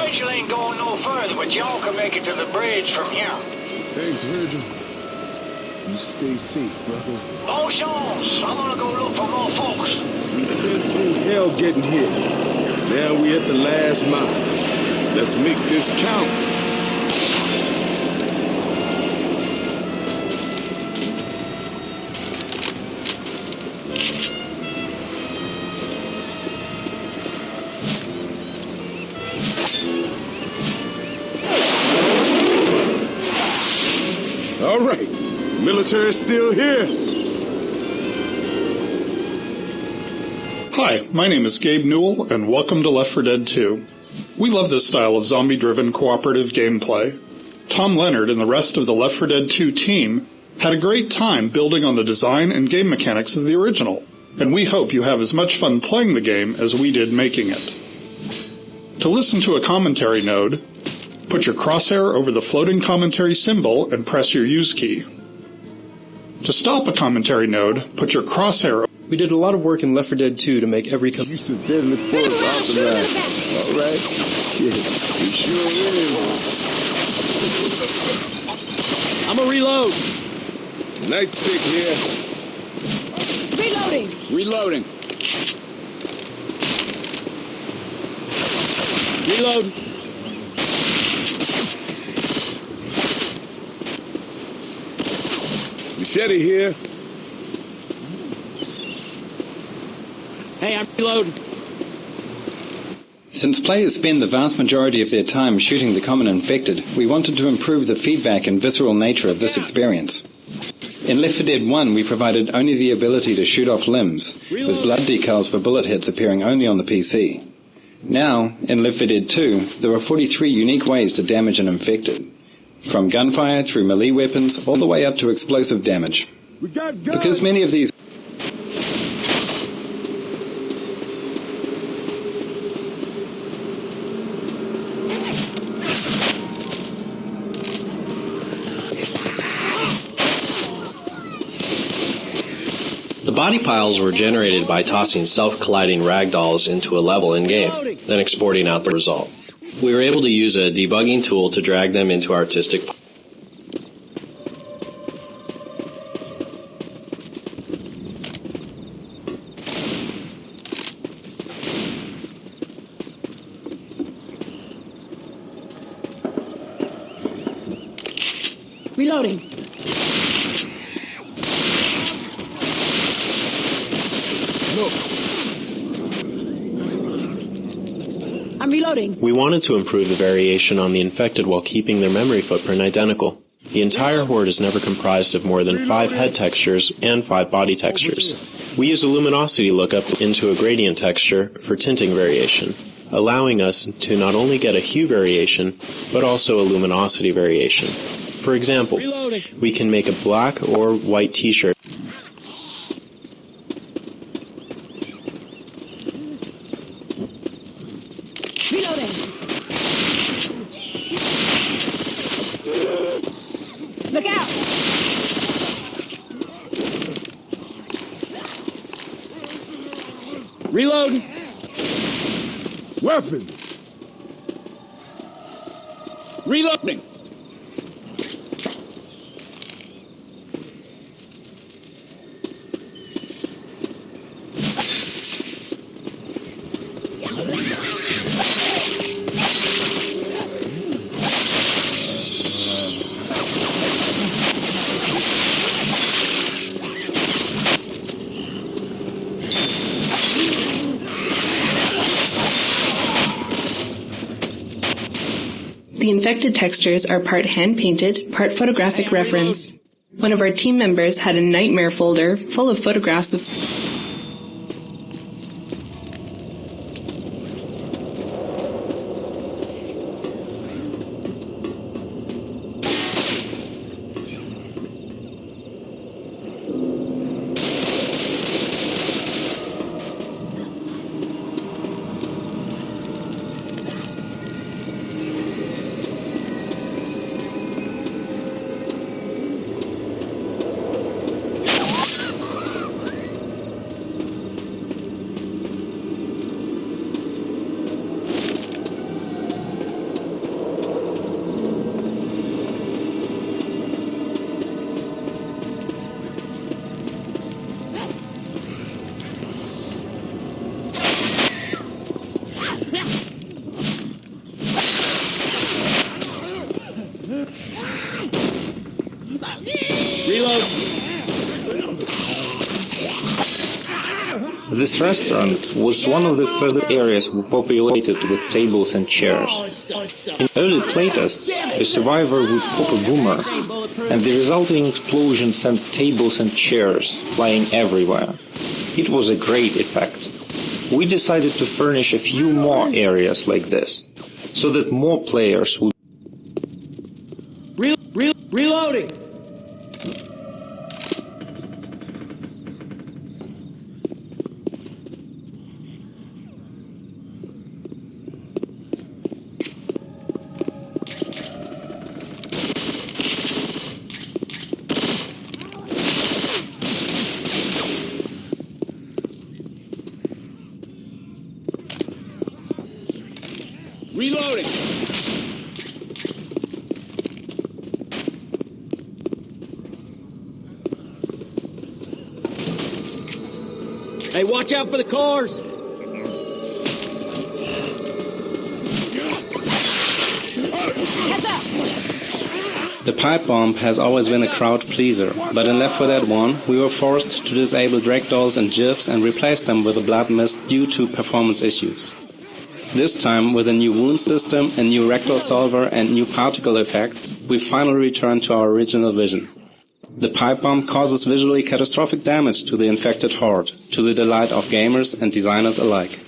Virgil ain't going no further, but y'all can make it to the bridge from here. Thanks, Virgil. You stay safe, brother. Bon chance. I'm gonna go look for more folks. We've been through hell getting here. Now we at the last mile. Let's make this count. All right, military's still here. Hi, my name is Gabe Newell, and welcome to Left 4 Dead 2. We love this style of zombie-driven cooperative gameplay. Tom Leonard and the rest of the Left 4 Dead 2 team had a great time building on the design and game mechanics of the original, and we hope you have as much fun playing the game as we did making it. To listen to a commentary node, put your crosshair over the floating commentary symbol and press your use key. To stop a commentary node, put your crosshair. We did a lot of work in Left 4 Dead 2 to make every Use of deadly force optimized. All right. Shit, it sure is. I'm a reload. Nightstick here. Reloading. Reload. Machete here. Hey, I'm reloading. Since players spend the vast majority of their time shooting the common infected, we wanted to improve the feedback and visceral nature of this experience. In Left 4 Dead 1, we provided only the ability to shoot off limbs, with blood decals for bullet hits appearing only on the PC. Now, in Left 4 Dead 2, there are 43 unique ways to damage an infected, from gunfire through melee weapons all the way up to explosive damage. We got guns. Because many of these The body piles were generated by tossing self-colliding ragdolls into a level in-game, then exporting out the result. We were able to use a debugging tool to drag them into artistic. Reloading. I'm reloading. We wanted to improve the variation on the infected while keeping their memory footprint identical. The entire horde is never comprised of more than 5 head textures and 5 body textures. We use a luminosity lookup into a gradient texture for tinting variation, allowing us to not only get a hue variation, but also a luminosity variation. For example, we can make a black or white t-shirt. Reloading. Look out. Reload. Weapons. Reloading. The infected textures are part hand-painted, part photographic reference. One of our team members had a nightmare folder full of photographs of This restaurant was one of the first areas populated with tables and chairs. In early playtests, a survivor would pop a boomer, and the resulting explosion sent tables and chairs flying everywhere. It was a great effect. We decided to furnish a few more areas like this, so that more players would... Reloading! Reloading! Hey, watch out for the cars! Heads up! The pipe bomb has always been a crowd pleaser, but in Left 4 Dead 1 we were forced to disable ragdolls and jibs and replace them with a blood mist due to performance issues. This time, with a new wound system, a new ragdoll solver and new particle effects, we finally returned to our original vision. The pipe bomb causes visually catastrophic damage to the infected horde, to the delight of gamers and designers alike.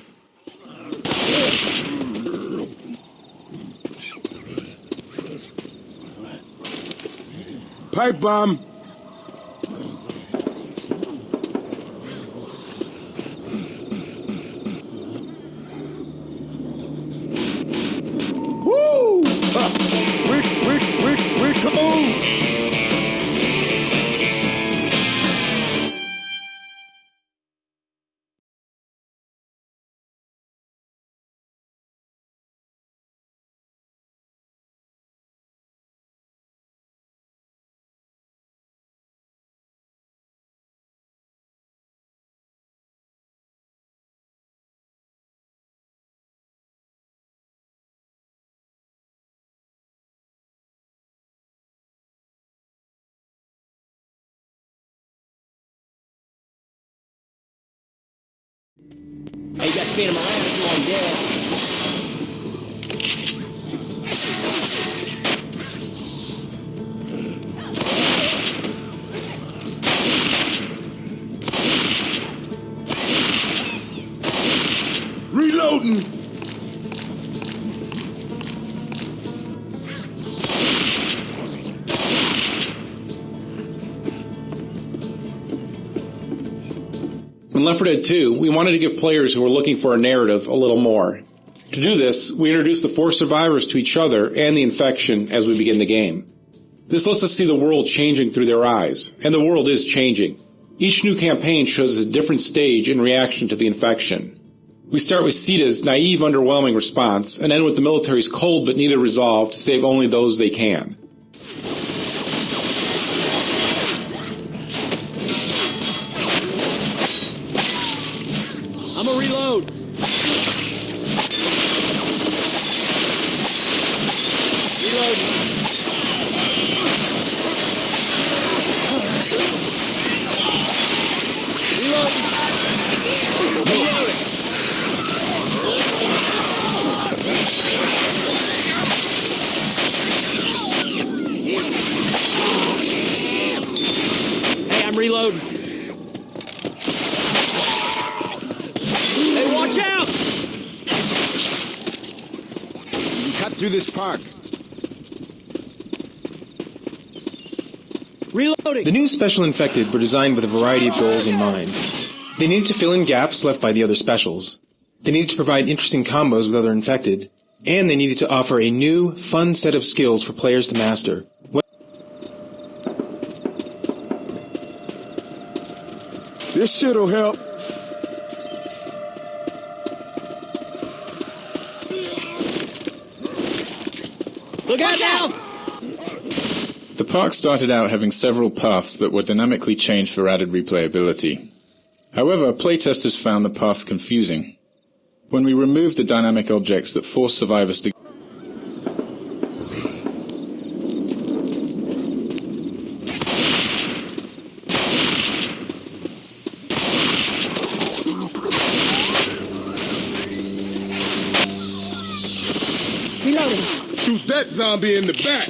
Pipe bomb! Woo! Rick! Hey, you got to spin him around if you want him dead. Reloading! In Left 4 Dead 2, we wanted to give players who were looking for a narrative a little more. To do this, we introduced the 4 survivors to each other and the infection as we begin the game. This lets us see the world changing through their eyes, and the world is changing. Each new campaign shows a different stage in reaction to the infection. We start with Sita's naive, underwhelming response, and end with the military's cold but needed resolve to save only those they can. I'm gonna reload. Reload. Reload. Reloading. Hey, I'm reloading. Hey, watch out! You can cut through this park. Reloading. The new Special Infected were designed with a variety of goals in mind. They needed to fill in gaps left by the other specials. They needed to provide interesting combos with other Infected. And they needed to offer a new, fun set of skills for players to master. This shit'll help. Look out now! The park started out having several paths that were dynamically changed for added replayability. However, playtesters found the paths confusing. When we removed the dynamic objects that forced survivors to Reloading. Shoot that zombie in the back.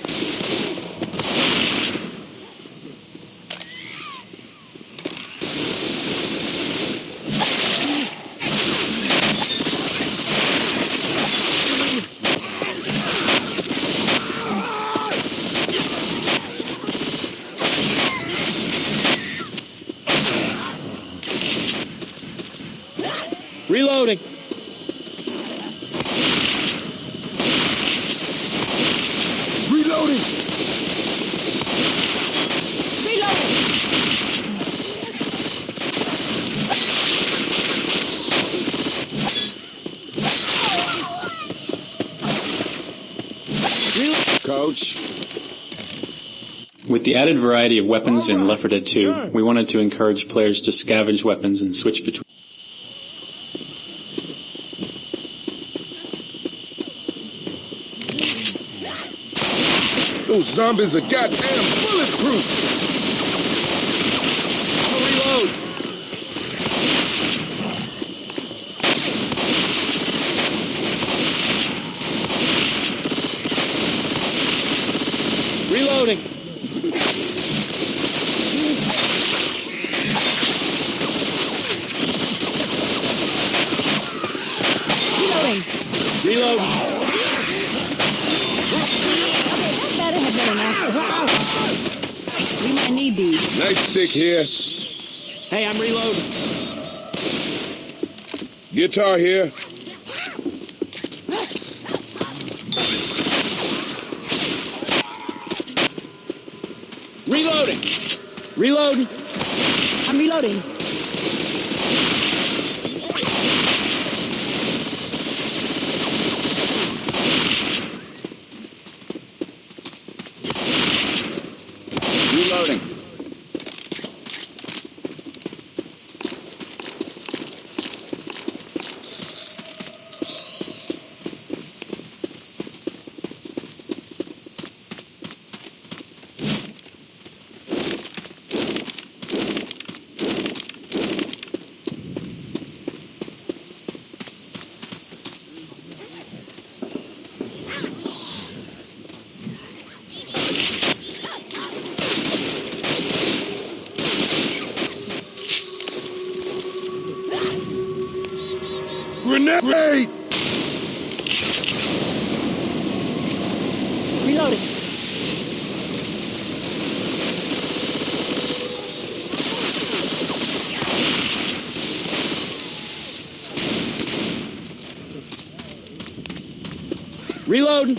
Reloading. Reloading. Coach. With the added variety of weapons in Left 4 Dead 2, we wanted to encourage players to scavenge weapons and switch between. Those zombies are goddamn bulletproof. Reload. Reloading. Reloading. Reload. That better have been enough. We might need these. Nightstick here. Hey, I'm reloading. Guitar here. Reloading. Reloading. I'm reloading. Reloading. Grenade! Reloading. Reloading.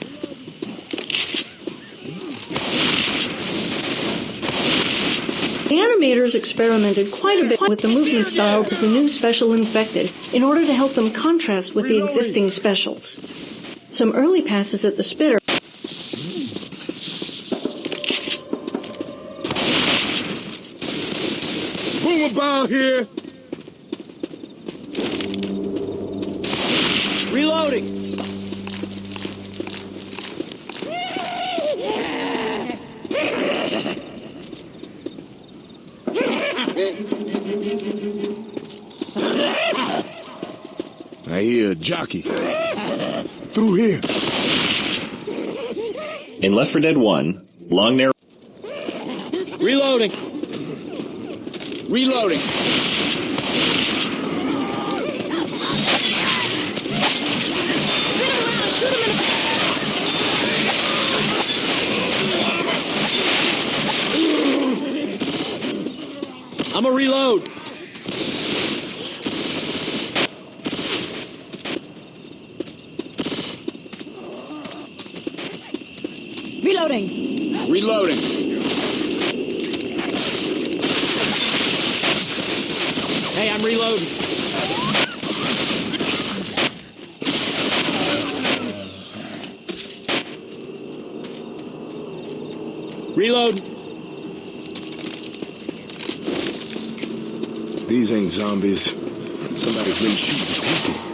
The animators experimented quite a bit with the movement styles of the new special infected in order to help them contrast with the existing specials. Some early passes at the spitter Boomerbound here. Reloading. I hear a jockey. Through here. In Left 4 Dead 1, long narrow... Reloading. Reloading. I'm a reload. Reloading. Reloading. Hey, I'm reloading. Reload. These ain't zombies. Somebody's been shooting people.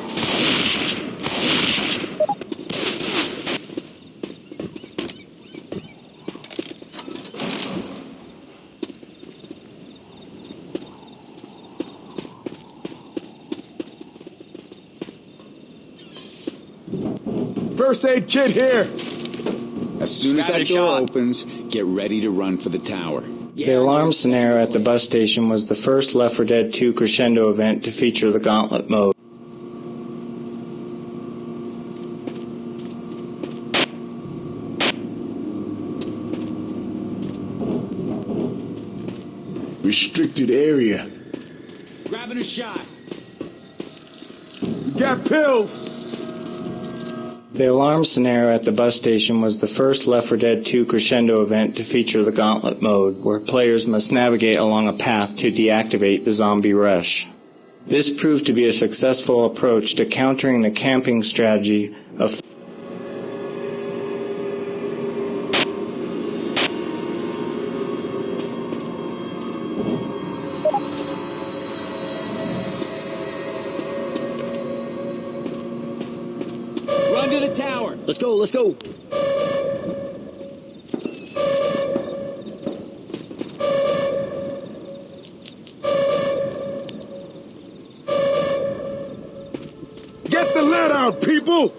First aid kit here. As soon as that door opens, get ready to run for the tower. The alarm scenario at the bus station was the first Left 4 Dead 2 crescendo event to feature the Gauntlet mode. Restricted area. Grabbing a shot. We got pills. The alarm scenario at the bus station was the first Left 4 Dead 2 crescendo event to feature the Gauntlet mode, where players must navigate along a path to deactivate the zombie rush. This proved to be a successful approach to countering the camping strategy of Let's go, let's go. Get the lead out, people!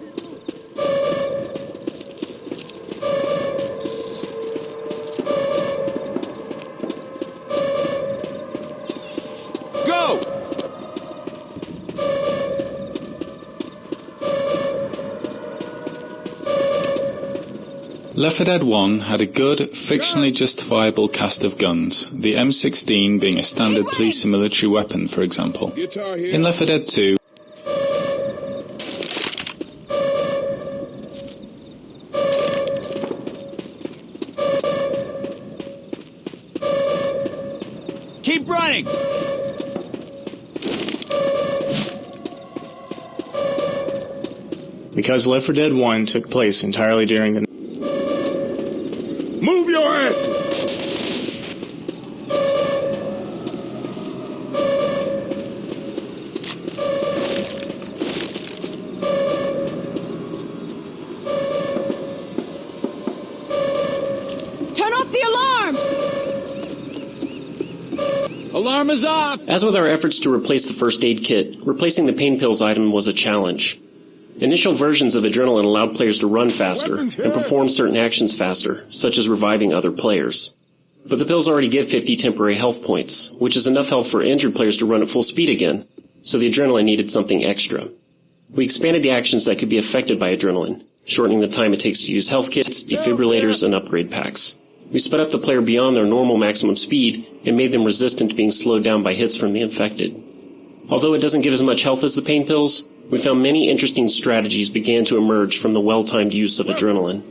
Go! Left 4 Dead 1 had a good, fictionally justifiable cast of guns, the M16 being a standard police and military weapon, for example. In Left 4 Dead 2, Keep running! because Left 4 Dead 1 took place entirely during the Move your asses! Turn off the alarm! Alarm is off! As with our efforts to replace the first aid kit, replacing the pain pills item was a challenge. Initial versions of Adrenaline allowed players to run faster and perform certain actions faster, such as reviving other players. But the pills already give 50 temporary health points, which is enough health for injured players to run at full speed again, so the Adrenaline needed something extra. We expanded the actions that could be affected by Adrenaline, shortening the time it takes to use health kits, defibrillators, and upgrade packs. We sped up the player beyond their normal maximum speed and made them resistant to being slowed down by hits from the infected. Although it doesn't give as much health as the pain pills, we found many interesting strategies began to emerge from the well-timed use of Adrenaline.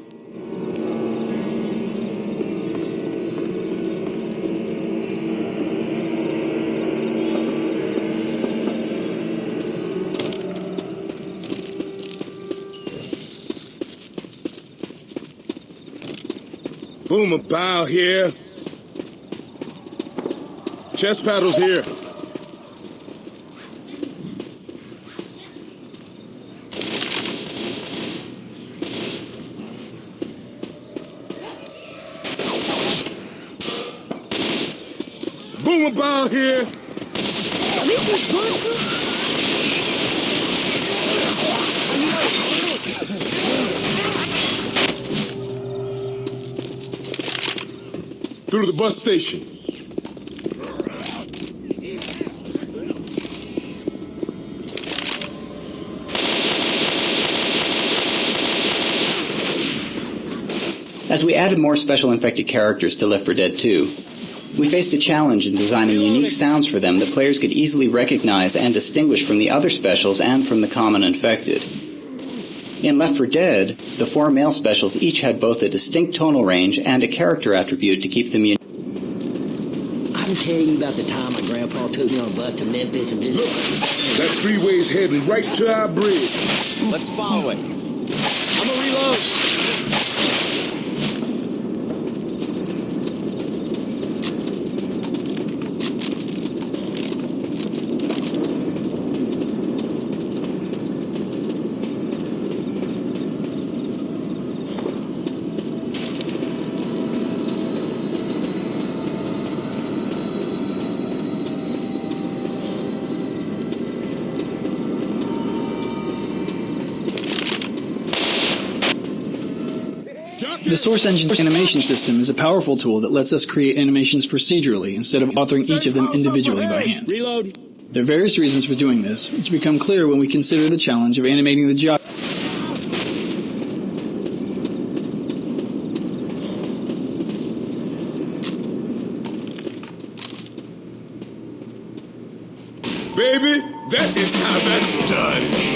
Boomer bow here. Chest paddles here. Boomer bow here. Through the bus station. As we added more special infected characters to Left 4 Dead 2, we faced a challenge in designing unique sounds for them that players could easily recognize and distinguish from the other specials and from the common infected. In Left 4 Dead, the 4 male specials each had both a distinct tonal range and a character attribute to keep them unique. I can tell you about the time my grandpa took me on a bus to Memphis and visited. That freeway's heading right to our bridge. Let's follow it. I'm gonna reload. The Source Engine's animation system is a powerful tool that lets us create animations procedurally instead of authoring each of them individually by hand. Reload. There are various reasons for doing this, which become clear when we consider the challenge of animating the job. Baby, that is how that's done.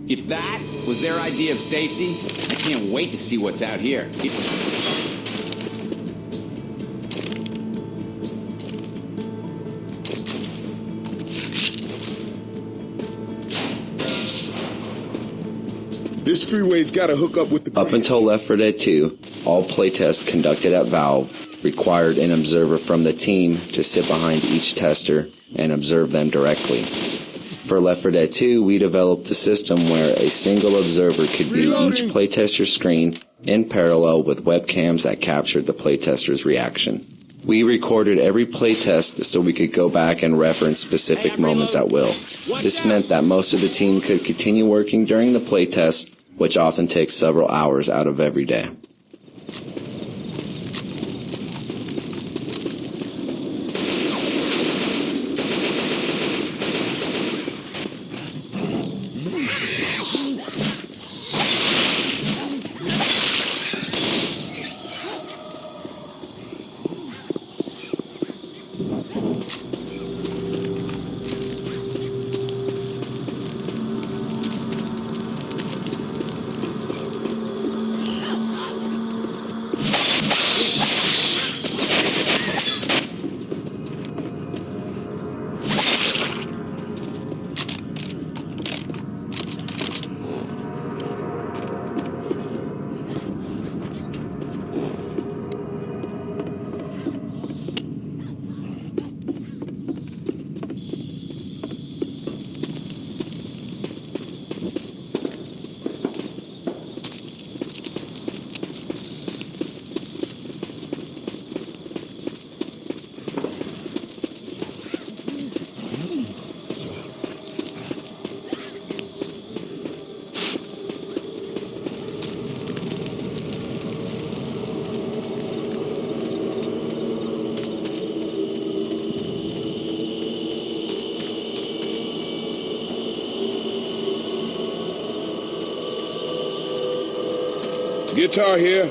If that was their idea of safety, I can't wait to see what's out here. This freeway's gotta hook up with the... Up until Left 4 Dead 2, all playtests conducted at Valve required an observer from the team to sit behind each tester and observe them directly. For Left 4 Dead 2, we developed a system where a single observer could view each playtester's screen in parallel with webcams that captured the playtester's reaction. We recorded every playtest so we could go back and reference specific moments at will. This meant that most of the team could continue working during the playtest, which often takes several hours out of every day. Guitar here.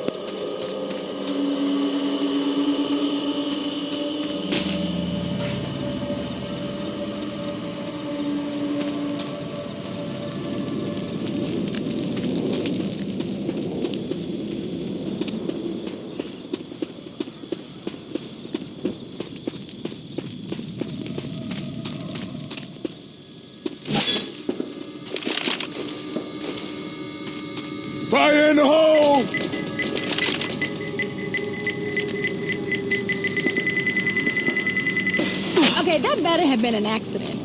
Fire in the hole! Okay, that better have been an accident.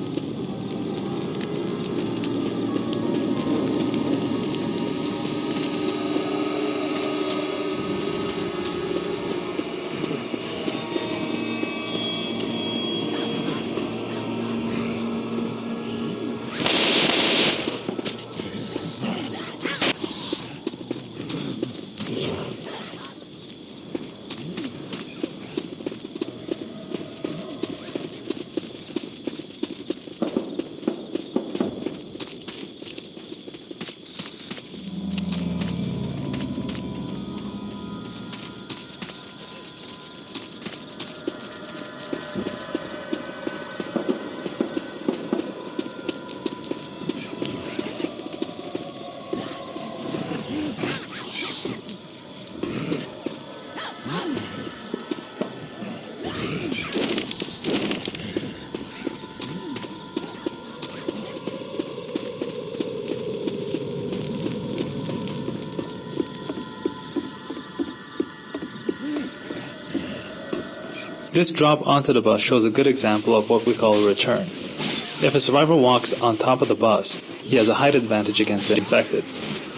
This drop onto the bus shows a good example of what we call a return. If a survivor walks on top of the bus, he has a height advantage against the infected.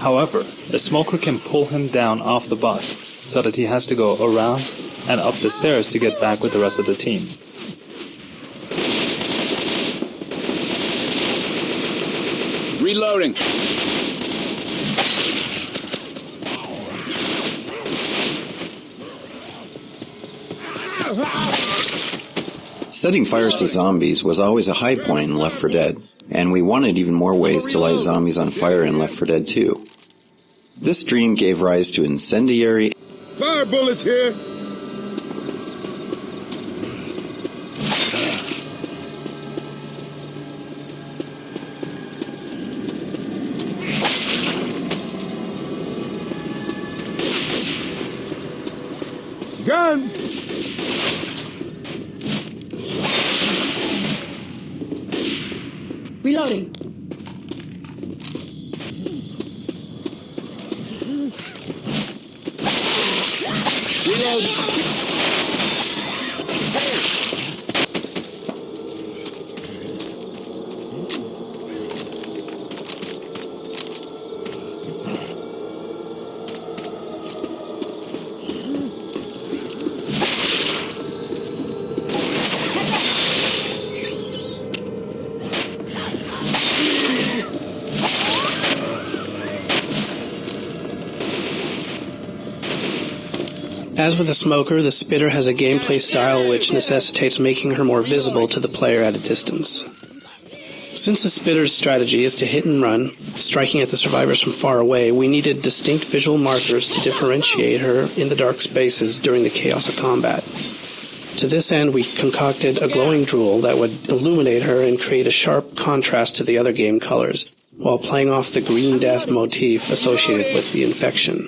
However, a smoker can pull him down off the bus so that he has to go around and up the stairs to get back with the rest of the team. Reloading. Setting fires to zombies was always a high point in Left 4 Dead, and we wanted even more ways to light zombies on fire in Left 4 Dead 2. This dream gave rise to incendiary Fire bullets here! Guns! Reloading. As with the smoker, the spitter has a gameplay style which necessitates making her more visible to the player at a distance. Since the spitter's strategy is to hit and run, striking at the survivors from far away, we needed distinct visual markers to differentiate her in the dark spaces during the chaos of combat. To this end, we concocted a glowing drool that would illuminate her and create a sharp contrast to the other game colors, while playing off the green death motif associated with the infection.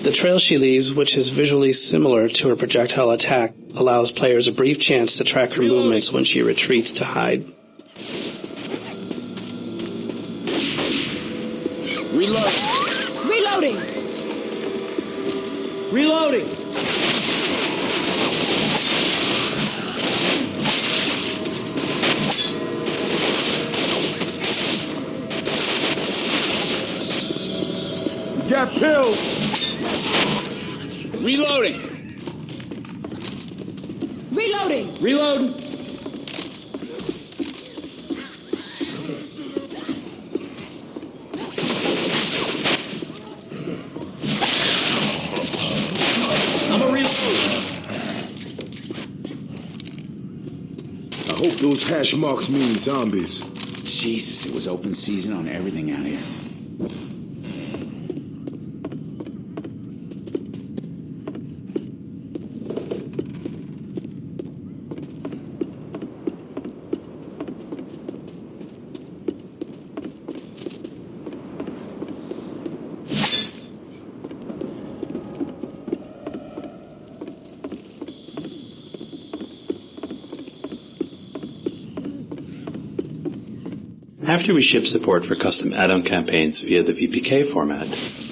The trail she leaves, which is visually similar to her projectile attack, allows players a brief chance to track her movements when she retreats to hide. Reloading. Reloading. Got pills! Reloading. Reloading. Reloading. I'm a reload. I hope those hash marks mean zombies. Jesus, it was open season on everything out here. After we shipped support for custom add-on campaigns via the VPK format,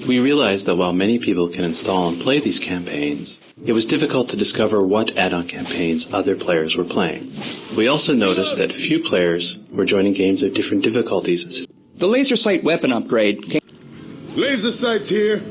we realized that while many people can install and play these campaigns, it was difficult to discover what add-on campaigns other players were playing. We also noticed that few players were joining games of different difficulties. The laser sight weapon upgrade. Laser sights here!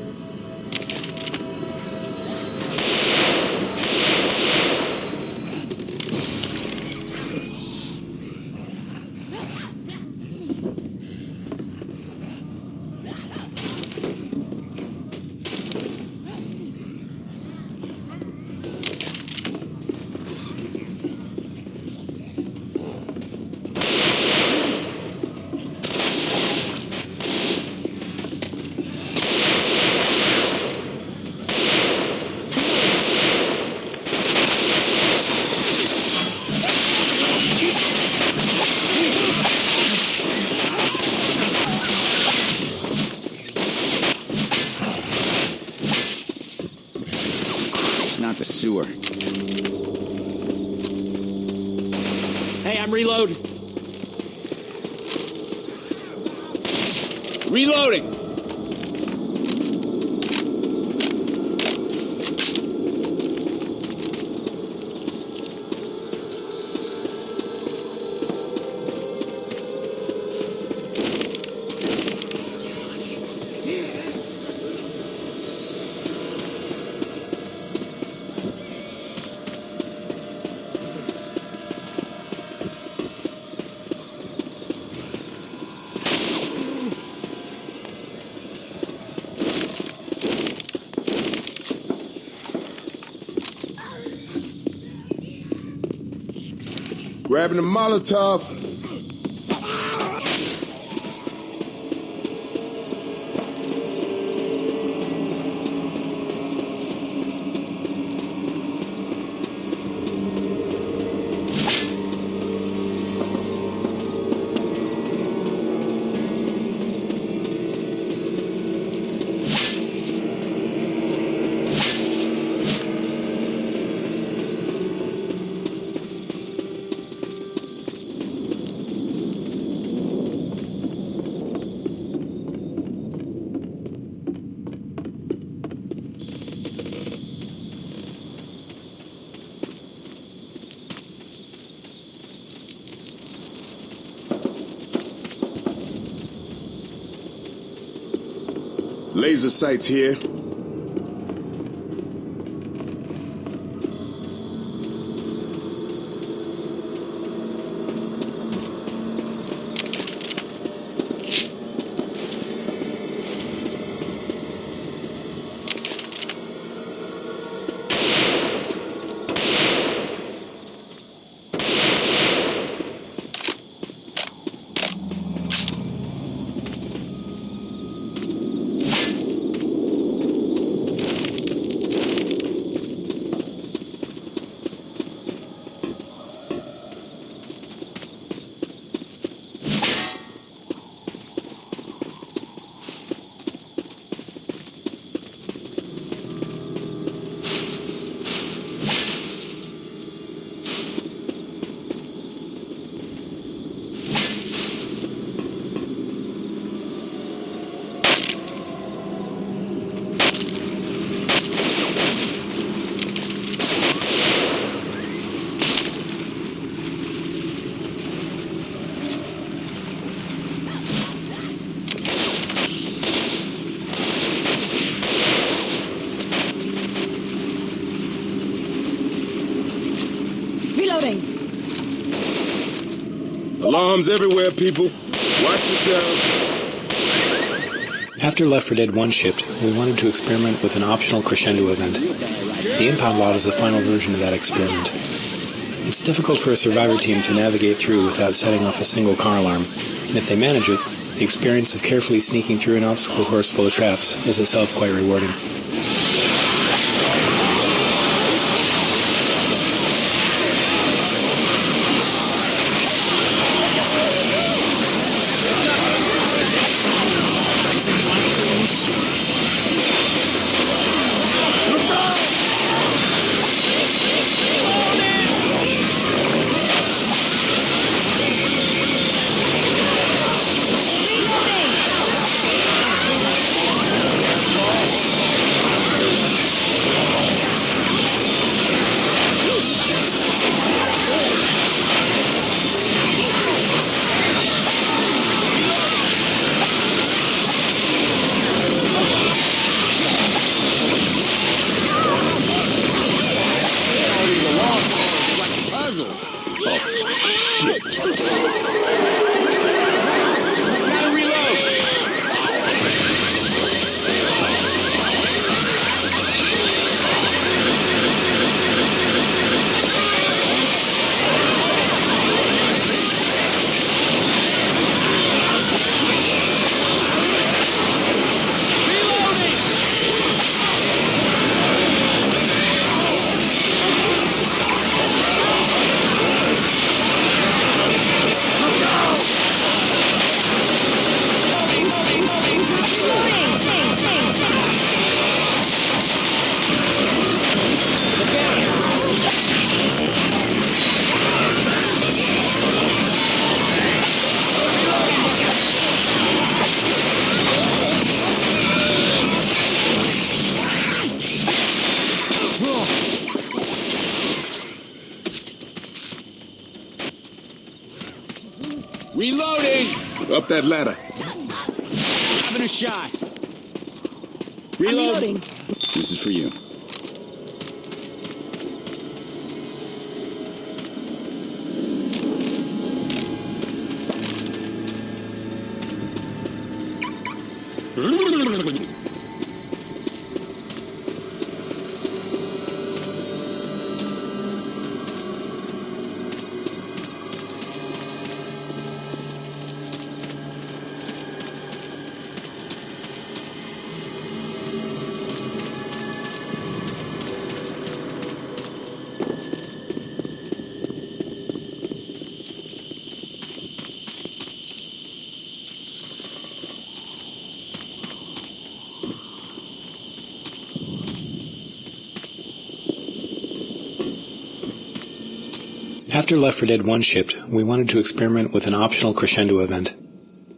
It's not the sewer. Hey, I'm reloading. Reloading! Grabbing a Molotov. Laser sights here. Alarms everywhere, people. Watch yourselves. After Left 4 Dead 1 shipped, we wanted to experiment with an optional crescendo event. The impound lot is the final version of that experiment. It's difficult for a survivor team to navigate through without setting off a single car alarm, and if they manage it, the experience of carefully sneaking through an obstacle course full of traps is itself quite rewarding. Reloading! Up that ladder. Having a shot. Reloading. This is for you. After Left 4 Dead 1 shipped, we wanted to experiment with an optional crescendo event.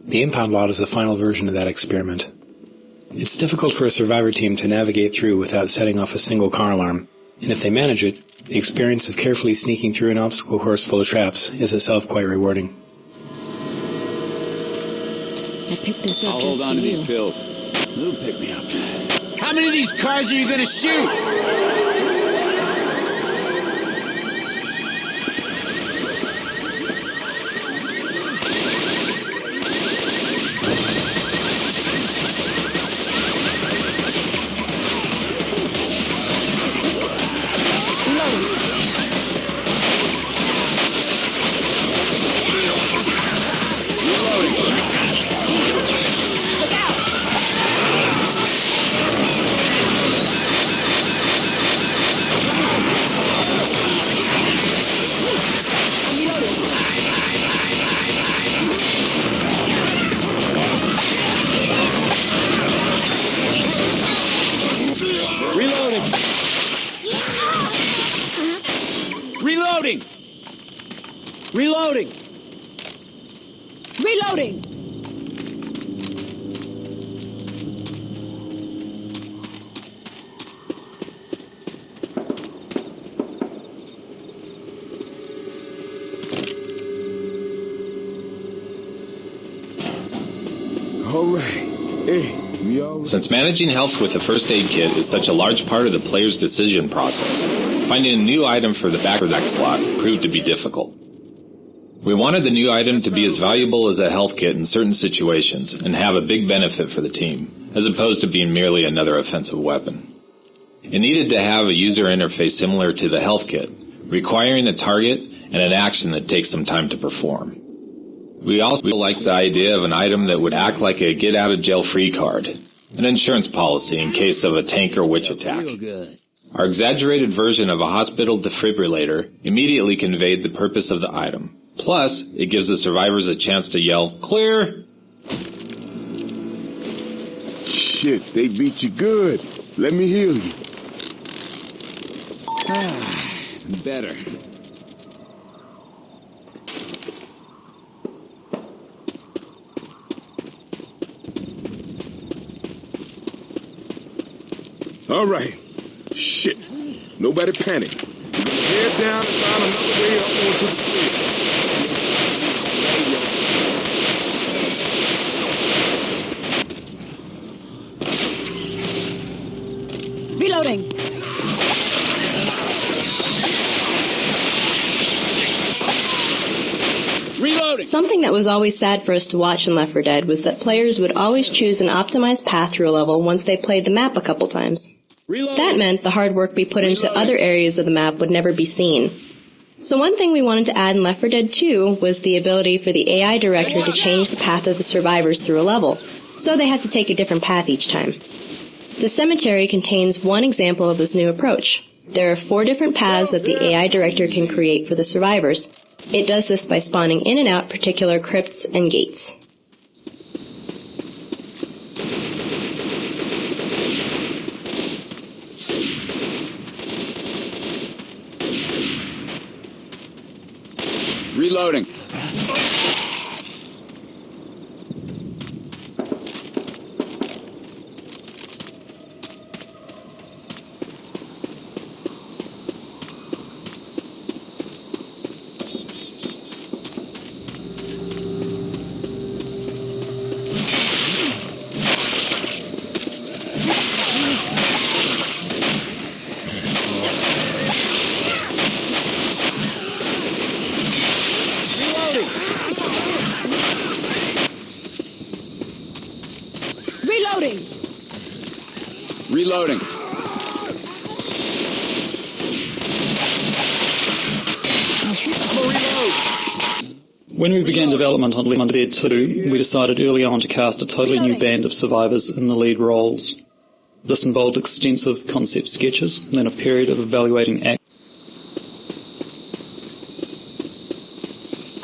The impound lot is the final version of that experiment. It's difficult for a survivor team to navigate through without setting off a single car alarm, and if they manage it, the experience of carefully sneaking through an obstacle course full of traps is itself quite rewarding. I picked this up I'll just hold on for to you. these pills. Who'll pick me up? How many of these cars are you gonna shoot? Reloading! Reloading. Reloading. All right. Hey, we all right? Since managing health with the first aid kit is such a large part of the player's decision process, finding a new item for the back slot proved to be difficult. We wanted the new item to be as valuable as a health kit in certain situations and have a big benefit for the team, as opposed to being merely another offensive weapon. It needed to have a user interface similar to the health kit, requiring a target and an action that takes some time to perform. We also liked the idea of an item that would act like a get-out-of-jail-free card, an insurance policy in case of a tank or witch attack. Our exaggerated version of a hospital defibrillator immediately conveyed the purpose of the item. Plus, it gives the survivors a chance to yell, "Clear!" Shit, they beat you good. Let me heal you. Better. All right. Shit. Nobody panic. We're gonna head down and find another way up onto the Reloading. Reloading. Something that was always sad for us to watch in Left 4 Dead was that players would always choose an optimized path through a level once they played the map a couple times. That meant the hard work we put into other areas of the map would never be seen. So one thing we wanted to add in Left 4 Dead 2 was the ability for the AI director to change the path of the survivors through a level, so they had to take a different path each time. The cemetery contains one example of this new approach. There are 4 different paths that the AI director can create for the survivors. It does this by spawning in and out particular crypts and gates. Reloading. Reloading. When we began development on Left 4 Dead 2, we decided early on to cast a totally new band of survivors in the lead roles. This involved extensive concept sketches, and then a period of evaluating acts.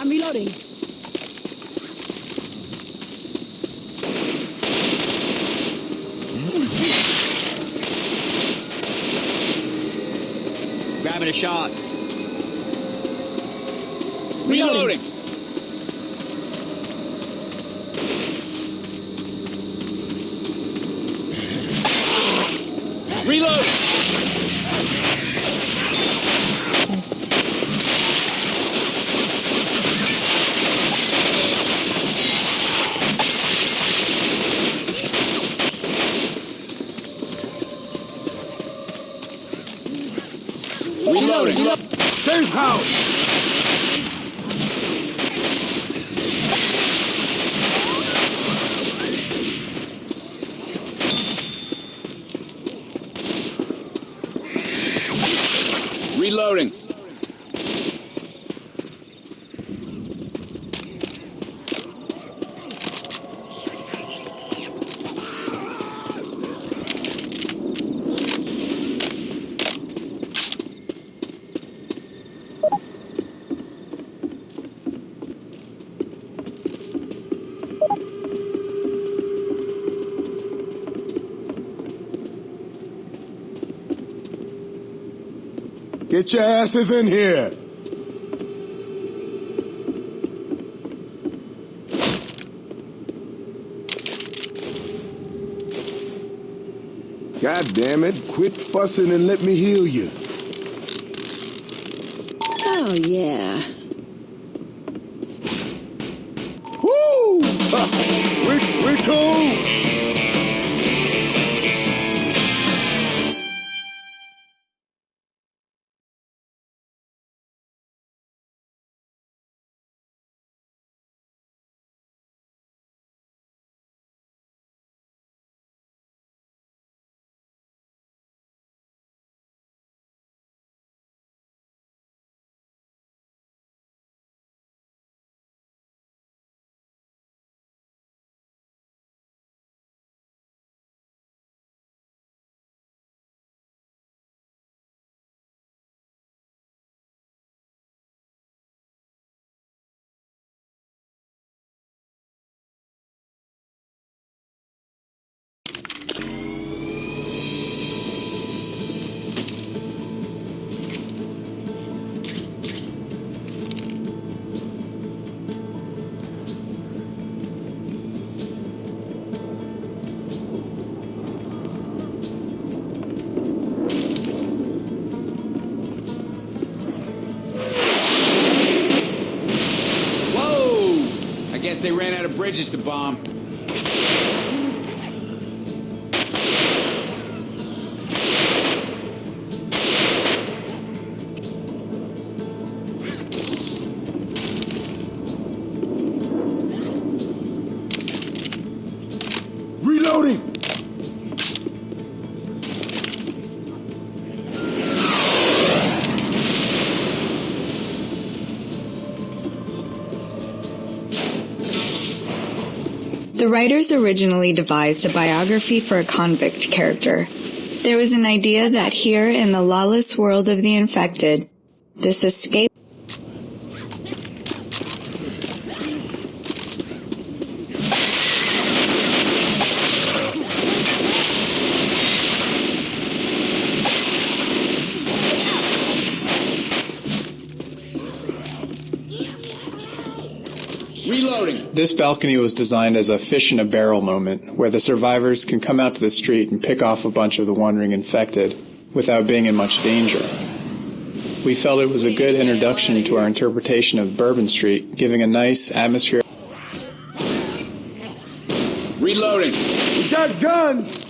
I'm reloading. Grabbing a shot. Reloading. Reload! Reloading! Safe house! Reloading. Get your asses in here! God damn it, quit fussing and let me heal you. Oh, yeah. Woo! We're cool! Guess they ran out of bridges to bomb. Reloading! The writers originally devised a biography for a convict character. There was an idea that here in the lawless world of the infected, this escape Reloading. This balcony was designed as a fish-in-a-barrel moment, where the survivors can come out to the street and pick off a bunch of the wandering infected without being in much danger. We felt it was a good introduction to our interpretation of Bourbon Street, giving a nice atmosphere. Reloading. We got guns!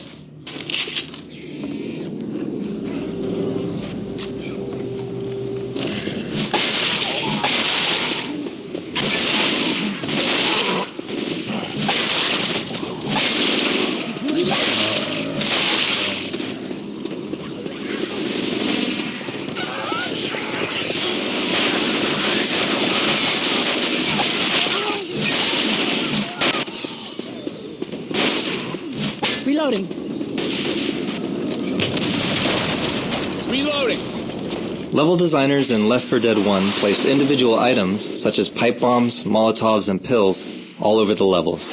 Level designers in Left 4 Dead 1 placed individual items, such as pipe bombs, Molotovs, and pills, all over the levels.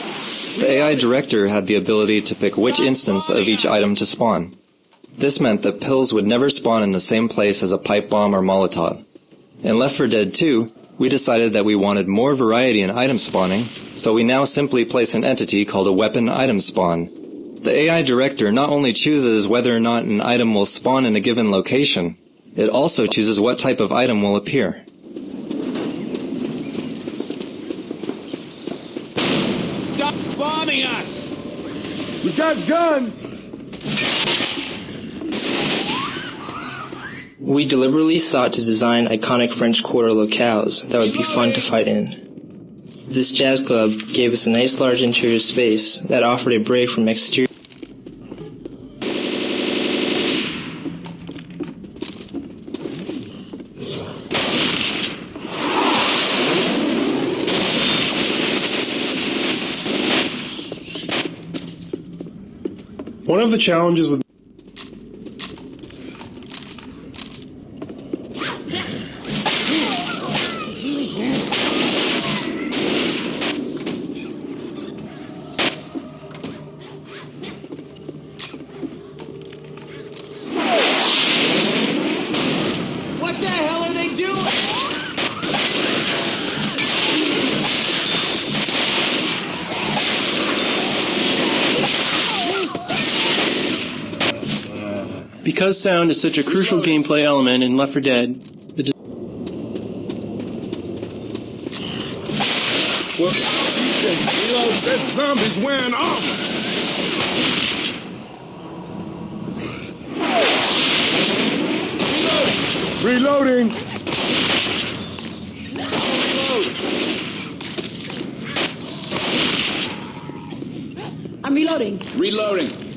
The AI director had the ability to pick which instance of each item to spawn. This meant that pills would never spawn in the same place as a pipe bomb or Molotov. In Left 4 Dead 2, we decided that we wanted more variety in item spawning, so we now simply place an entity called a weapon item spawn. The AI director not only chooses whether or not an item will spawn in a given location, it also chooses what type of item will appear. Stop spamming us! We got guns! We deliberately sought to design iconic French Quarter locales that would be fun to fight in. This jazz club gave us a nice large interior space that offered a break from exterior. One of the challenges with What the hell are they doing? Because sound is such a crucial gameplay element in Left 4 Dead, the Well, that zombie's wearing armor. Reloading. I'm reloading. Reloading.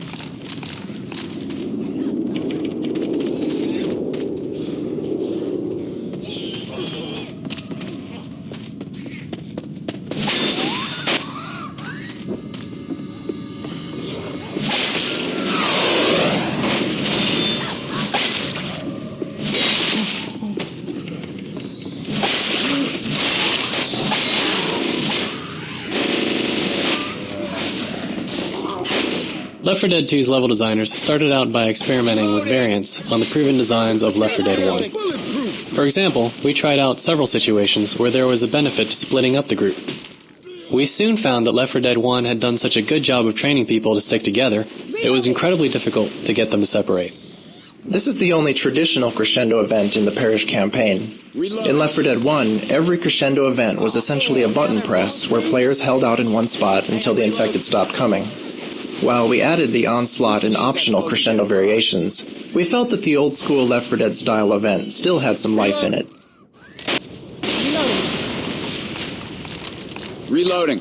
Left 4 Dead 2's level designers started out by experimenting with variants on the proven designs of Left 4 Dead 1. For example, we tried out several situations where there was a benefit to splitting up the group. We soon found that Left 4 Dead 1 had done such a good job of training people to stick together, it was incredibly difficult to get them to separate. This is the only traditional crescendo event in the parish campaign. In Left 4 Dead 1, every crescendo event was essentially a button press where players held out in one spot until the infected stopped coming. While we added the onslaught and optional crescendo variations, we felt that the old-school Left 4 Dead style event still had some life in it. Reloading.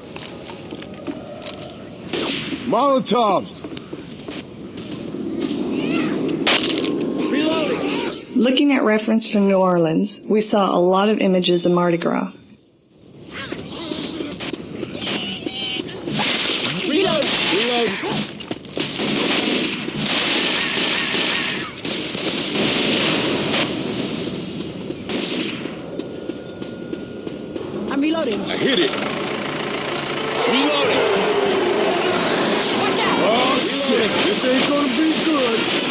Molotovs. Looking at reference from New Orleans, we saw a lot of images of Mardi Gras. Reload. I'm reloading. I hit it. Reloading. Watch out. Oh, shit. This ain't gonna be good.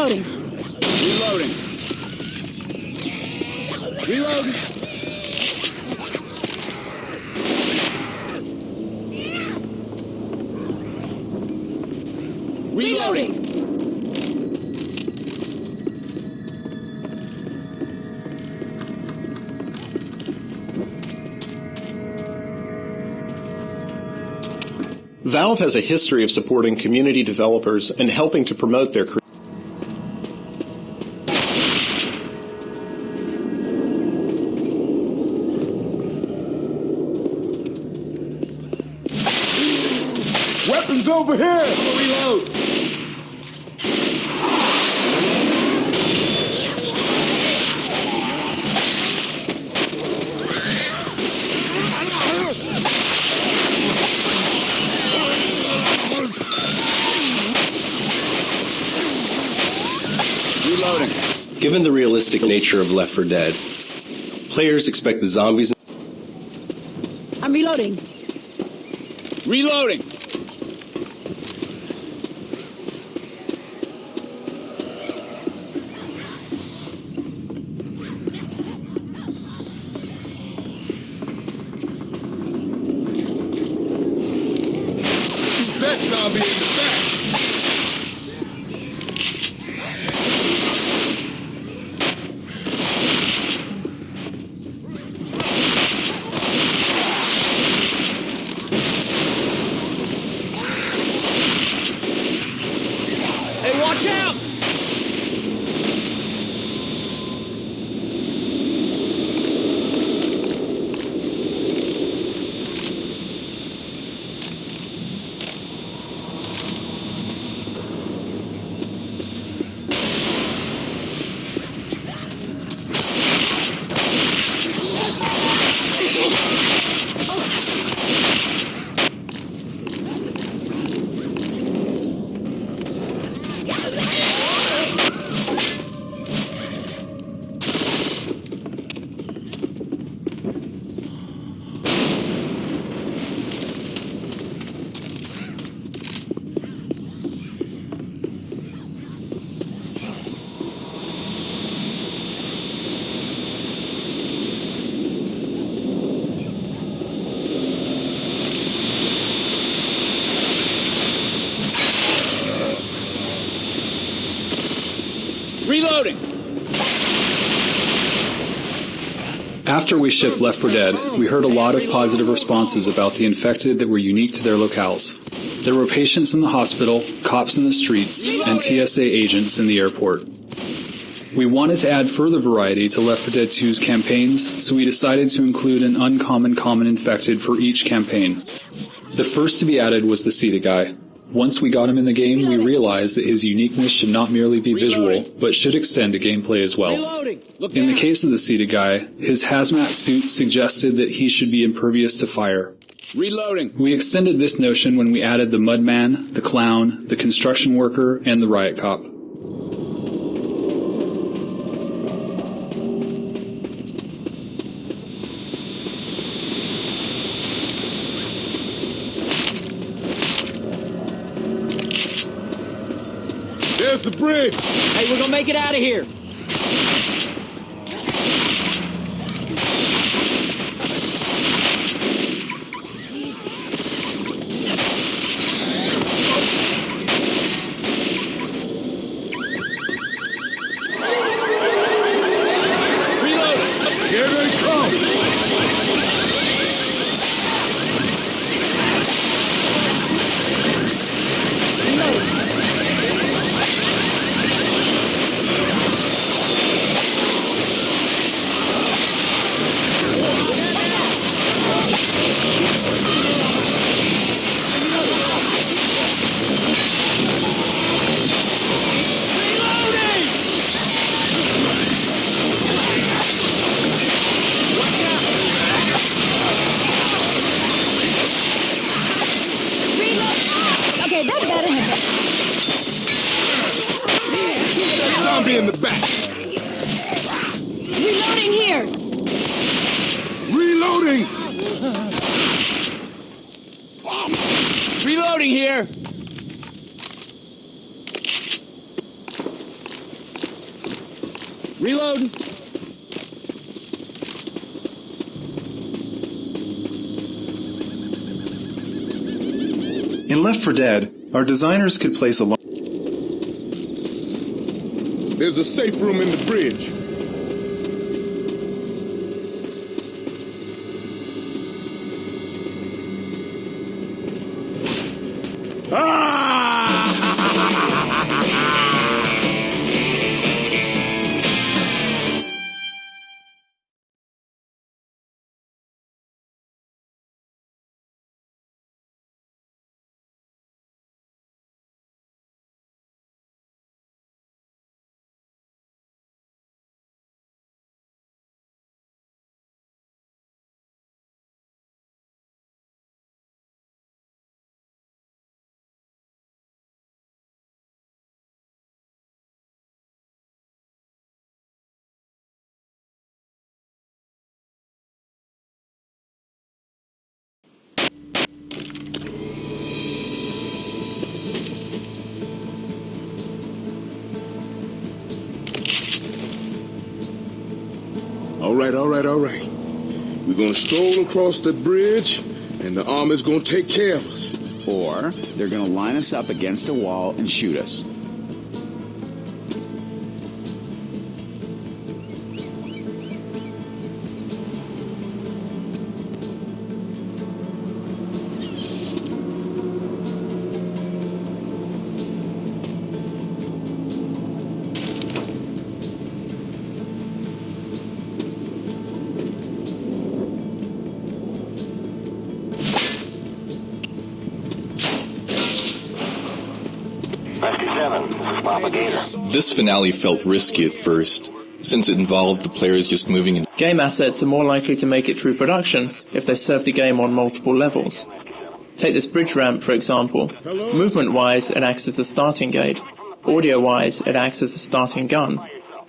Reloading. Reloading. Reloading. Reloading. Valve has a history of supporting community developers and helping to promote their Weapons over here! Reload. Given the realistic nature of Left 4 Dead, players expect the zombies. I'm reloading. Reloading. Shoot that zombie in the back! Hey, watch out! Reloading. After we shipped Left 4 Dead, we heard a lot of positive responses about the infected that were unique to their locales. There were patients in the hospital, cops in the streets, and TSA agents in the airport. We wanted to add further variety to Left 4 Dead 2's campaigns, so we decided to include an uncommon common infected for each campaign. The first to be added was the Sita guy. Once we got him in the game, we realized that his uniqueness should not merely be visual, but should extend to gameplay as well. In the case of the Sita guy, his hazmat suit suggested that he should be impervious to fire. Reloading. We extended this notion when we added the Mudman, the Clown, the Construction Worker, and the Riot Cop. There's the bridge! Hey, we're gonna make it out of here. Here they come! Okay, that better have Zombie in the back! Reloading here! Reloading! Reloading here. Reloading. In Left 4 Dead, our designers could place a There's a safe room in the bridge. All right. We're gonna stroll across the bridge, and the army's gonna take care of us. Or they're gonna line us up against a wall and shoot us. This finale felt risky at first, since it involved the players just moving in. Game assets are more likely to make it through production if they serve the game on multiple levels. Take this bridge ramp, for example. Movement-wise, it acts as the starting gate. Audio-wise, it acts as the starting gun.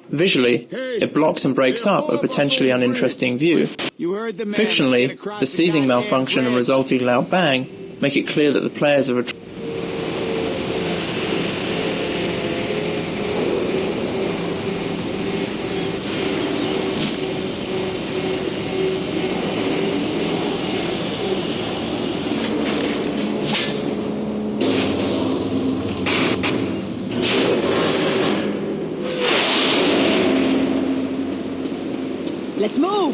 Visually, it blocks and breaks up a potentially uninteresting view. Fictionally, the seizing malfunction and resulting loud bang make it clear that the players are Let's move!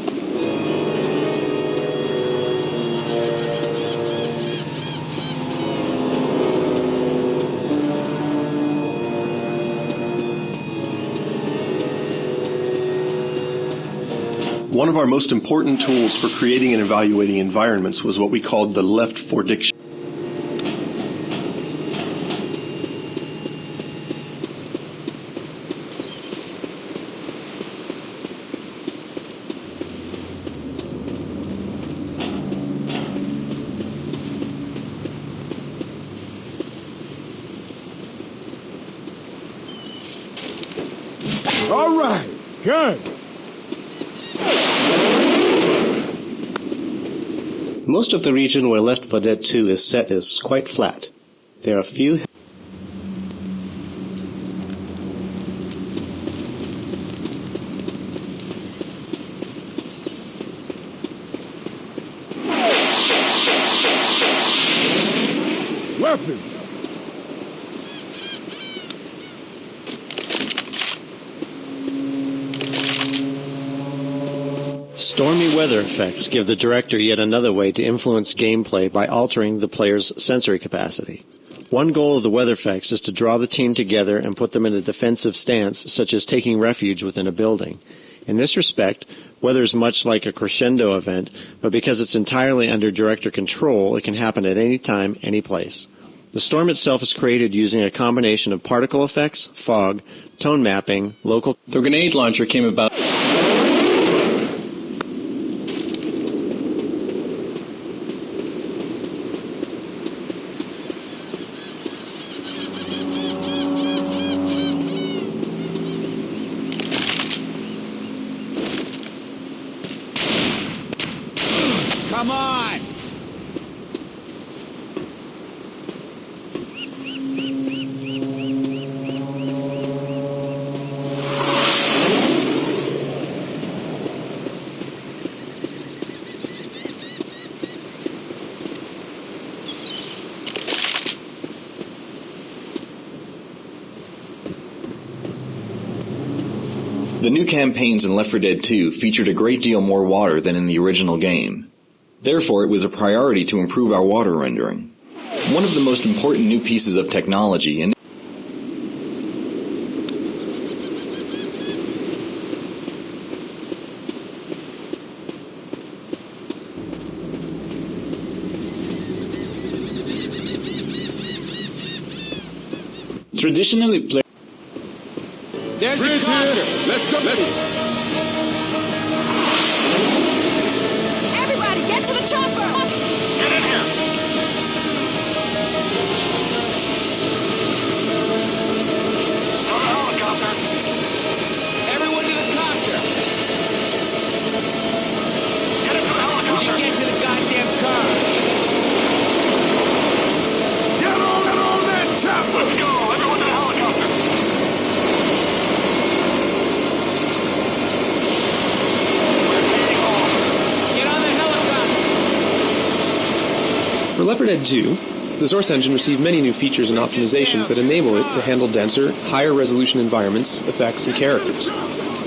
One of our most important tools for creating and evaluating environments was what we called the Left 4 dictionary. All right, good. Most of the region where Left 4 Dead 2 is set is quite flat. There are few weapons. Stormy weather effects give the director yet another way to influence gameplay by altering the player's sensory capacity. One goal of the weather effects is to draw the team together and put them in a defensive stance, such as taking refuge within a building. In this respect, weather is much like a crescendo event, but because it's entirely under director control, it can happen at any time, any place. The storm itself is created using a combination of particle effects, fog, tone mapping, local... The grenade launcher came about... Come on! The new campaigns in Left 4 Dead 2 featured a great deal more water than in the original game. Therefore, it was a priority to improve our water rendering. One of the most important new pieces of technology in traditionally play. There's your copter. Let's go. Everybody, get to the chopper! Get in here! On the helicopter. Everyone to the copter. Get into the helicopter. Would you get to the goddamn car? Get on that chopper. Let's go. Everyone to the helicopter. For Left 4 Dead 2, the Source engine received many new features and optimizations that enable it to handle denser, higher resolution environments, effects, and characters.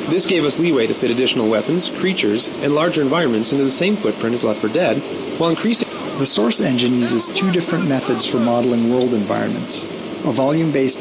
This gave us leeway to fit additional weapons, creatures, and larger environments into the same footprint as Left 4 Dead, while increasing... The Source engine uses two different methods for modeling world environments. A volume-based